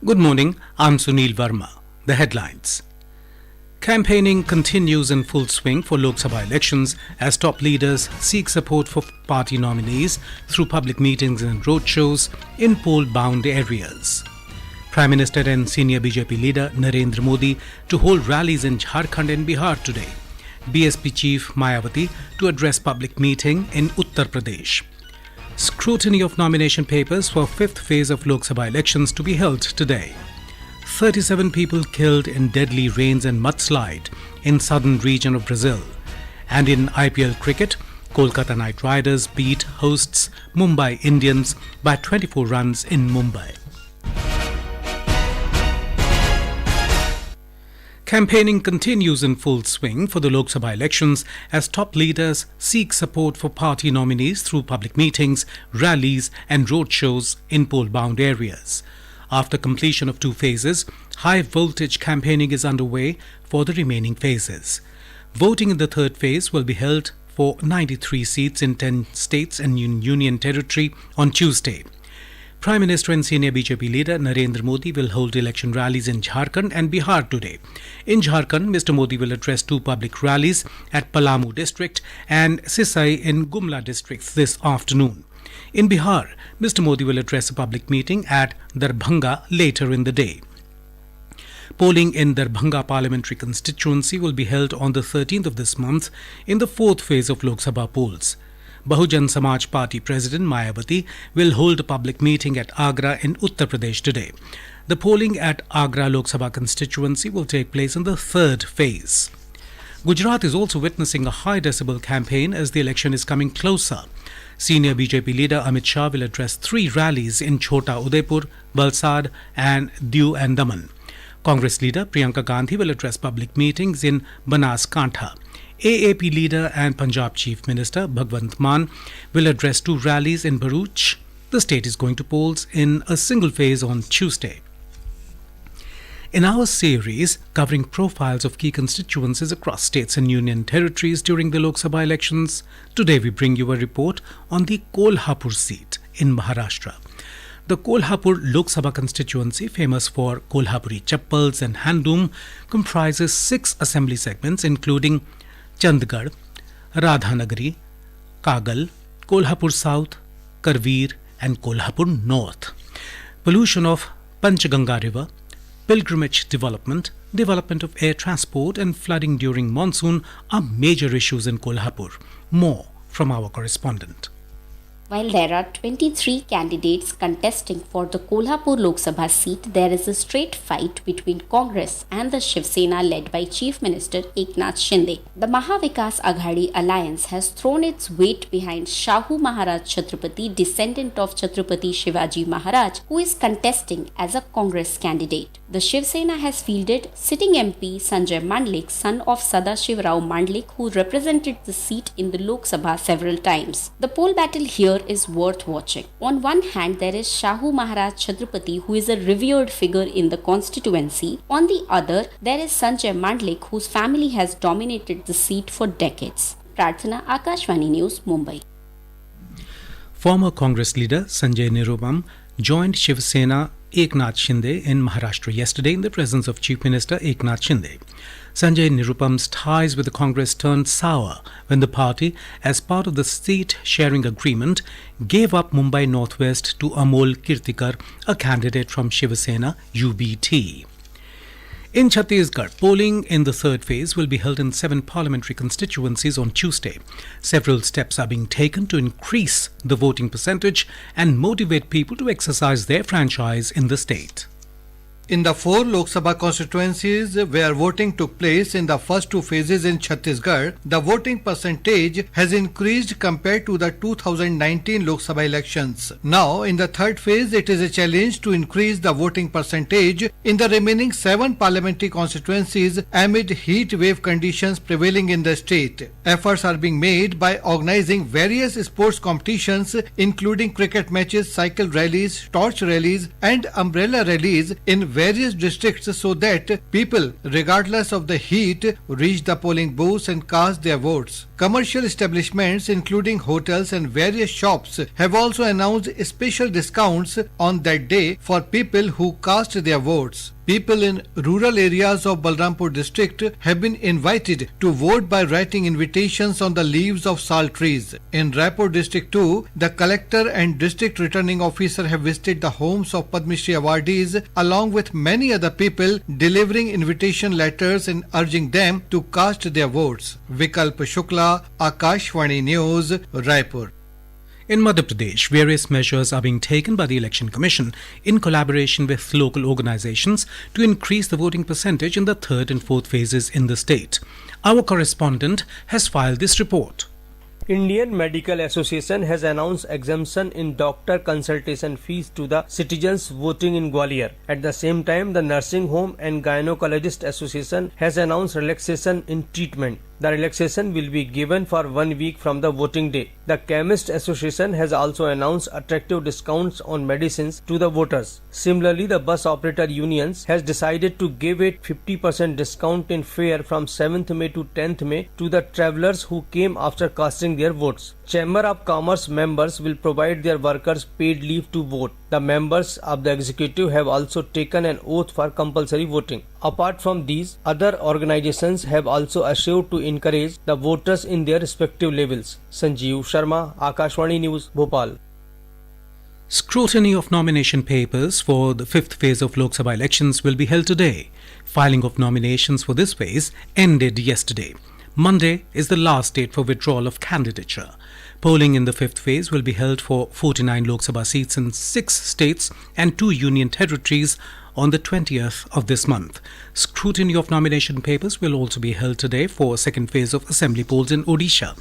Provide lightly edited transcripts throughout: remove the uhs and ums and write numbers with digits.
Good morning, I'm Sunil Verma. The headlines. Campaigning continues in full swing for Lok Sabha elections as top leaders seek support for party nominees through public meetings and roadshows in poll-bound areas. Prime Minister and Senior BJP leader Narendra Modi to hold rallies in Jharkhand and Bihar today. BSP Chief Mayawati to address public meeting in Uttar Pradesh. Scrutiny of nomination papers for fifth phase of Lok Sabha elections to be held today. 37 people killed in deadly rains and mudslide in southern region of Brazil. And in IPL Cricket, Kolkata Knight Riders beat hosts Mumbai Indians by 24 runs in Mumbai. Campaigning continues in full swing for the Lok Sabha elections as top leaders seek support for party nominees through public meetings, rallies and roadshows in poll-bound areas. After completion of two phases, high-voltage campaigning is underway for the remaining phases. Voting in the third phase will be held for 93 seats in 10 states and union territory on Tuesday. Prime Minister and Senior BJP leader Narendra Modi will hold election rallies in Jharkhand and Bihar today. In Jharkhand, Mr. Modi will address two public rallies at Palamu district and Sisai in Gumla districts this afternoon. In Bihar, Mr. Modi will address a public meeting at Darbhanga later in the day. Polling in Darbhanga parliamentary constituency will be held on the 13th of this month in the fourth phase of Lok Sabha polls. Bahujan Samaj Party President Mayawati will hold a public meeting at Agra in Uttar Pradesh today. The polling at Agra Lok Sabha constituency will take place in the third phase. Gujarat is also witnessing a high decibel campaign as the election is coming closer. Senior BJP leader Amit Shah will address three rallies in Chota Udaipur, Valsad and Diu and Daman. Congress leader Priyanka Gandhi will address public meetings in Banaskantha. AAP leader and Punjab Chief Minister Bhagwant Mann will address two rallies in Bharuch. The state is going to polls in a single phase on Tuesday. In our series covering profiles of key constituencies across states and union territories during the Lok Sabha elections, today we bring you a report on the Kolhapur seat in Maharashtra. The Kolhapur Lok Sabha constituency, famous for Kolhapuri chappals and handloom, comprises 6 assembly segments including Chandgarh, Radhanagari, Kagal, Kolhapur South, Karveer and Kolhapur North. Pollution of Panchganga River, pilgrimage development, development of air transport and flooding during monsoon are major issues in Kolhapur. More from our correspondent. While there are 23 candidates contesting for the Kolhapur Lok Sabha seat, there is a straight fight between Congress and the Shiv Sena led by Chief Minister Eknath Shinde. The Mahavikas Aghadi alliance has thrown its weight behind Shahu Maharaj Chhatrapati, descendant of Chhatrapati Shivaji Maharaj, who is contesting as a Congress candidate. The Shiv Sena has fielded sitting MP Sanjay Mandlik, son of Sadashiv Rao Mandlik, who represented the seat in the Lok Sabha several times. The poll battle here is worth watching. On one hand, there is Shahu Maharaj Chhatrapati, who is a revered figure in the constituency. On the other, there is Sanjay Mandlik, whose family has dominated the seat for decades. Prarthana, Akashvani News, Mumbai. Former Congress leader Sanjay Nirupam joined Shiv Sena Eknath Shinde in Maharashtra yesterday in the presence of Chief Minister Eknath Shinde. Sanjay Nirupam's ties with the Congress turned sour when the party, as part of the seat-sharing agreement, gave up Mumbai Northwest to Amol Kirtikar, a candidate from Shiv Sena UBT. In Chhattisgarh, polling in the third phase will be held in 7 parliamentary constituencies on Tuesday. Several steps are being taken to increase the voting percentage and motivate people to exercise their franchise in the state. In the 4 Lok Sabha constituencies where voting took place in the first 2 phases in Chhattisgarh, the voting percentage has increased compared to the 2019 Lok Sabha elections. Now, in the third phase, it is a challenge to increase the voting percentage in the remaining 7 parliamentary constituencies amid heat wave conditions prevailing in the state. Efforts are being made by organizing various sports competitions including cricket matches, cycle rallies, torch rallies and umbrella rallies in various districts so that people, regardless of the heat, reach the polling booths and cast their votes. Commercial establishments, including hotels and various shops, have also announced special discounts on that day for people who cast their votes. People in rural areas of Balrampur district have been invited to vote by writing invitations on the leaves of sal trees. In Raipur district too, the collector and district returning officer have visited the homes of Padma Shri awardees along with many other people, delivering invitation letters and urging them to cast their votes. Vikalp Shukla, Akashvani News, Raipur. In Madhya Pradesh, various measures are being taken by the Election Commission in collaboration with local organizations to increase the voting percentage in the third and fourth phases in the state. Our correspondent has filed this report. Indian Medical Association has announced exemption in doctor consultation fees to the citizens voting in Gwalior. At the same time, the Nursing Home and Gynecologist Association has announced relaxation in treatment. The relaxation will be given for 1 week from the voting day. The Chemist Association has also announced attractive discounts on medicines to the voters. Similarly, the Bus Operator Unions has decided to give a 50% discount in fare from 7th May to 10th May to the travellers who came after casting their votes. Chamber of Commerce members will provide their workers paid leave to vote. The members of the executive have also taken an oath for compulsory voting. Apart from these, other organizations have also assured to encourage the voters in their respective levels. Sanjeev Sharma, Akashvani News, Bhopal. Scrutiny of nomination papers for the fifth phase of Lok Sabha elections will be held today. Filing of nominations for this phase ended yesterday. Monday is the last date for withdrawal of candidature. Polling in the fifth phase will be held for 49 Lok Sabha seats in 6 states and 2 union territories on the 20th of this month. Scrutiny of nomination papers will also be held today for second phase of assembly polls in Odisha.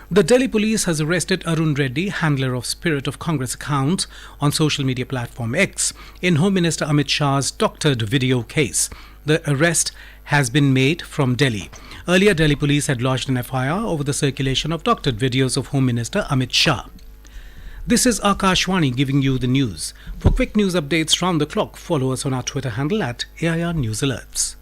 The Delhi police has arrested Arun Reddy, handler of Spirit of Congress account on social media platform X, in Home Minister Amit Shah's doctored video case. The arrest has been made from Delhi. Earlier, Delhi police had lodged an FIR over the circulation of doctored videos of Home Minister Amit Shah. This is Akashvani giving you the news. For quick news updates round the clock, follow us on our Twitter handle at AIR News Alerts.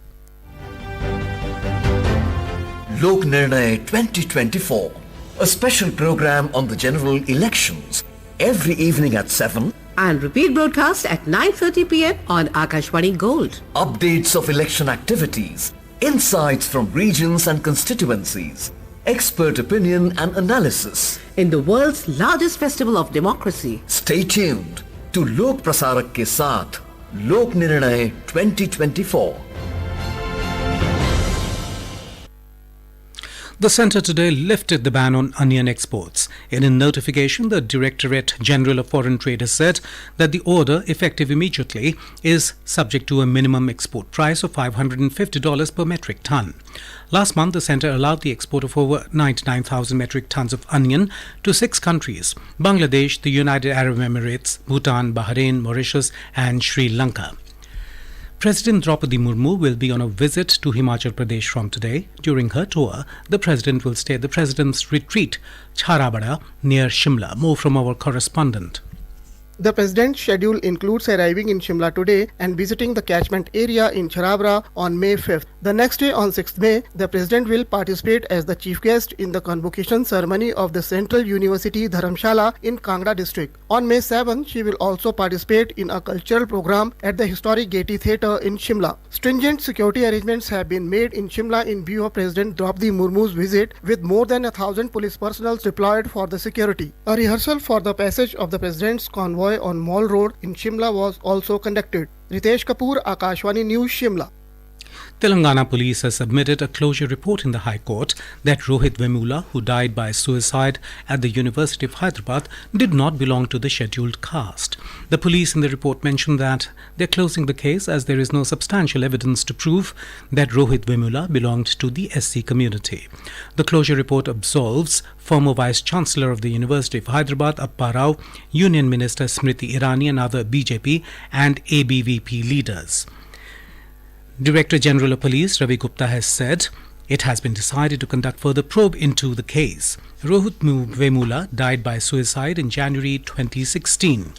Lok Nirnay 2024, a special program on the general elections, every evening at 7 and repeat broadcast at 9:30 p.m. on Akashvani Gold. Updates of election activities, insights from regions and constituencies, expert opinion and analysis. In the world's largest festival of democracy. Stay tuned to Lok Prasarak ke saath, Lok Nirnay 2024. The centre today lifted the ban on onion exports. In a notification, the Directorate General of Foreign Trade has said that the order, effective immediately, is subject to a minimum export price of $550 per metric ton. Last month, the centre allowed the export of over 99,000 metric tons of onion to 6 countries: Bangladesh, the United Arab Emirates, Bhutan, Bahrain, Mauritius and Sri Lanka. President Draupadi Murmu will be on a visit to Himachal Pradesh from today. During her tour, the President will stay at the President's retreat, Charabada, near Shimla. More from our correspondent. The President's schedule includes arriving in Shimla today and visiting the catchment area in Charabra on May 5th. The next day, on 6th May, the President will participate as the chief guest in the convocation ceremony of the Central University Dharamshala in Kangra district. On May 7th, she will also participate in a cultural program at the historic Gaiety Theatre in Shimla. Stringent security arrangements have been made in Shimla in view of President Draupadi Murmu's visit, with more than 1,000 police personnel deployed for the security. A rehearsal for the passage of the President's convoy on Mall Road in Shimla was also conducted. Ritesh Kapoor, Akashvani News, Shimla. Telangana police has submitted a closure report in the High Court that Rohit Vemula, who died by suicide at the University of Hyderabad, did not belong to the scheduled caste. The police in the report mentioned that they are closing the case as there is no substantial evidence to prove that Rohit Vemula belonged to the SC community. The closure report absolves former Vice Chancellor of the University of Hyderabad, Appa Rao, Union Minister Smriti Irani and other BJP and ABVP leaders. Director General of Police Ravi Gupta has said it has been decided to conduct further probe into the case. Rohit Vemula died by suicide in January 2016.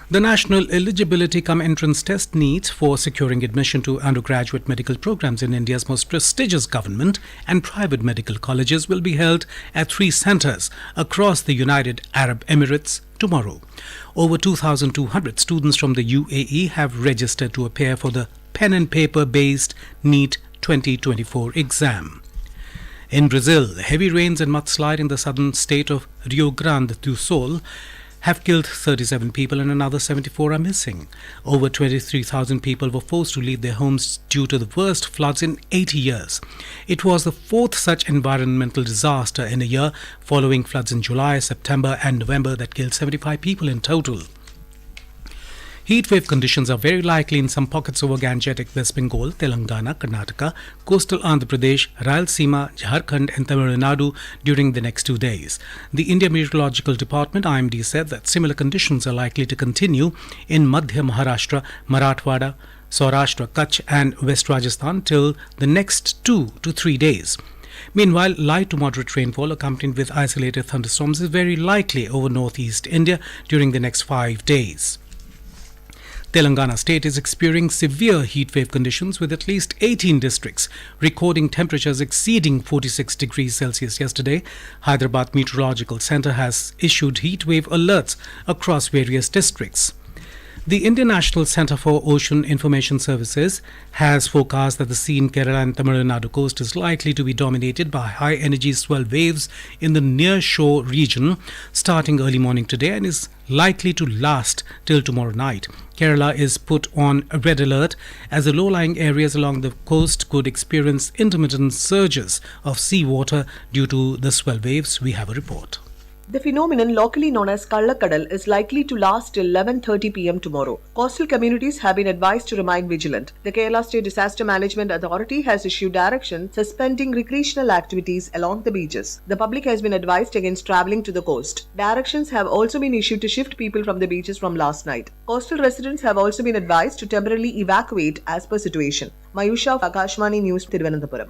The National Eligibility Cum Entrance Test NEET for securing admission to undergraduate medical programs in India's most prestigious government and private medical colleges will be held at 3 centres across the United Arab Emirates tomorrow. Over 2,200 students from the UAE have registered to appear for the pen and paper based NEET 2024 exam. In Brazil, heavy rains and mudslide in the southern state of Rio Grande do Sul have killed 37 people and another 74 are missing. Over 23,000 people were forced to leave their homes due to the worst floods in 80 years. It was the 4th such environmental disaster in a year, following floods in July, September and November that killed 75 people in total. Heatwave conditions are very likely in some pockets over Gangetic West Bengal, Telangana, Karnataka, coastal Andhra Pradesh, Rayalaseema, Jharkhand and Tamil Nadu during the next 2 days. The India Meteorological Department IMD said that similar conditions are likely to continue in Madhya Maharashtra, Marathwada, Saurashtra, Kutch and West Rajasthan till the next 2 to 3 days. Meanwhile, light to moderate rainfall accompanied with isolated thunderstorms is very likely over northeast India during the next 5 days. Telangana state is experiencing severe heatwave conditions with at least 18 districts recording temperatures exceeding 46 degrees Celsius yesterday. Hyderabad Meteorological Centre has issued heatwave alerts across various districts. The Indian National Centre for Ocean Information Services has forecast that the sea in Kerala and Tamil Nadu coast is likely to be dominated by high-energy swell waves in the near-shore region starting early morning today and is likely to last till tomorrow night. Kerala is put on a red alert as the low-lying areas along the coast could experience intermittent surges of seawater due to the swell waves. We have a report. The phenomenon, locally known as Kallakadal, is likely to last till 11:30 p.m. tomorrow. Coastal communities have been advised to remain vigilant. The Kerala State Disaster Management Authority has issued directions suspending recreational activities along the beaches. The public has been advised against travelling to the coast. Directions have also been issued to shift people from the beaches from last night. Coastal residents have also been advised to temporarily evacuate as per situation. Mayusha, Akashvani News, Thiruvananthapuram.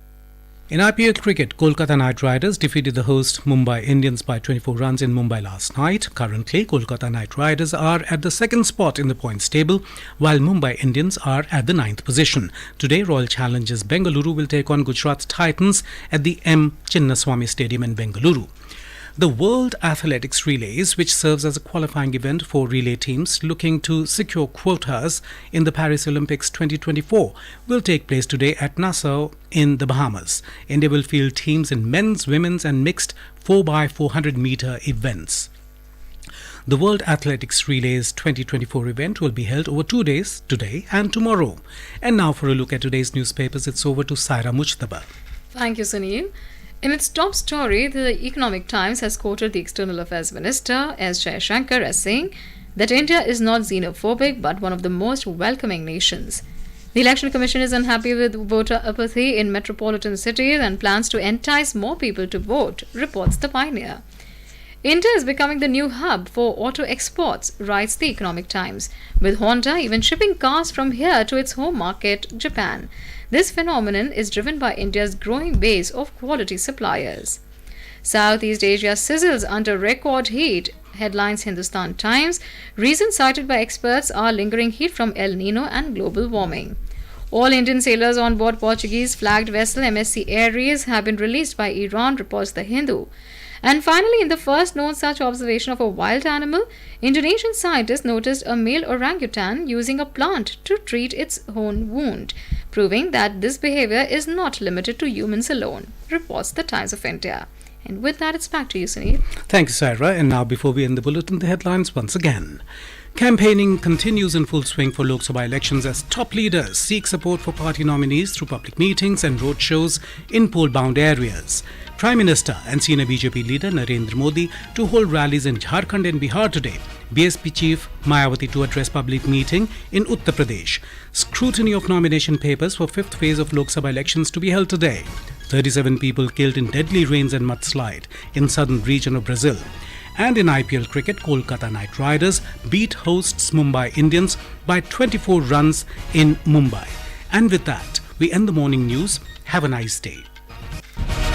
In IPL Cricket, Kolkata Knight Riders defeated the host Mumbai Indians by 24 runs in Mumbai last night. Currently, Kolkata Knight Riders are at the second spot in the points table, while Mumbai Indians are at the 9th position. Today, Royal Challengers Bengaluru will take on Gujarat Titans at the M. Chinnaswamy Stadium in Bengaluru. The World Athletics Relays, which serves as a qualifying event for relay teams looking to secure quotas in the Paris Olympics 2024, will take place today at Nassau in the Bahamas. India will field teams in men's, women's and mixed 4x400 meter events. The World Athletics Relays 2024 event will be held over 2 days, today and tomorrow. And now for a look at today's newspapers, it's over to Saira Mujtaba. Thank you, Sunil. In its top story, the Economic Times has quoted the External Affairs Minister S. Jaishankar as saying that India is not xenophobic but one of the most welcoming nations. The Election Commission is unhappy with voter apathy in metropolitan cities and plans to entice more people to vote, reports The Pioneer. India is becoming the new hub for auto exports, writes the Economic Times, with Honda even shipping cars from here to its home market, Japan. This phenomenon is driven by India's growing base of quality suppliers. Southeast Asia sizzles under record heat, headlines Hindustan Times. Reasons cited by experts are lingering heat from El Nino and global warming. All Indian sailors on board Portuguese flagged vessel MSC Aries have been released by Iran, reports The Hindu. And finally, in the first known such observation of a wild animal, Indonesian scientists noticed a male orangutan using a plant to treat its own wound, proving that this behavior is not limited to humans alone, reports The Times of India. And with that, it's back to you, Sunil. Thank you, Sarah. And now, before we end the bulletin, the headlines once again. Campaigning continues in full swing for Lok Sabha elections as top leaders seek support for party nominees through public meetings and roadshows in poll-bound areas. Prime Minister and Senior BJP leader Narendra Modi to hold rallies in Jharkhand and Bihar today. BSP Chief Mayawati to address public meeting in Uttar Pradesh. Scrutiny of nomination papers for 5th phase of Lok Sabha elections to be held today. 37 people killed in deadly rains and mudslide in southern region of Brazil. And in IPL Cricket, Kolkata Knight Riders beat hosts Mumbai Indians by 24 runs in Mumbai. And with that, we end the morning news. Have a nice day.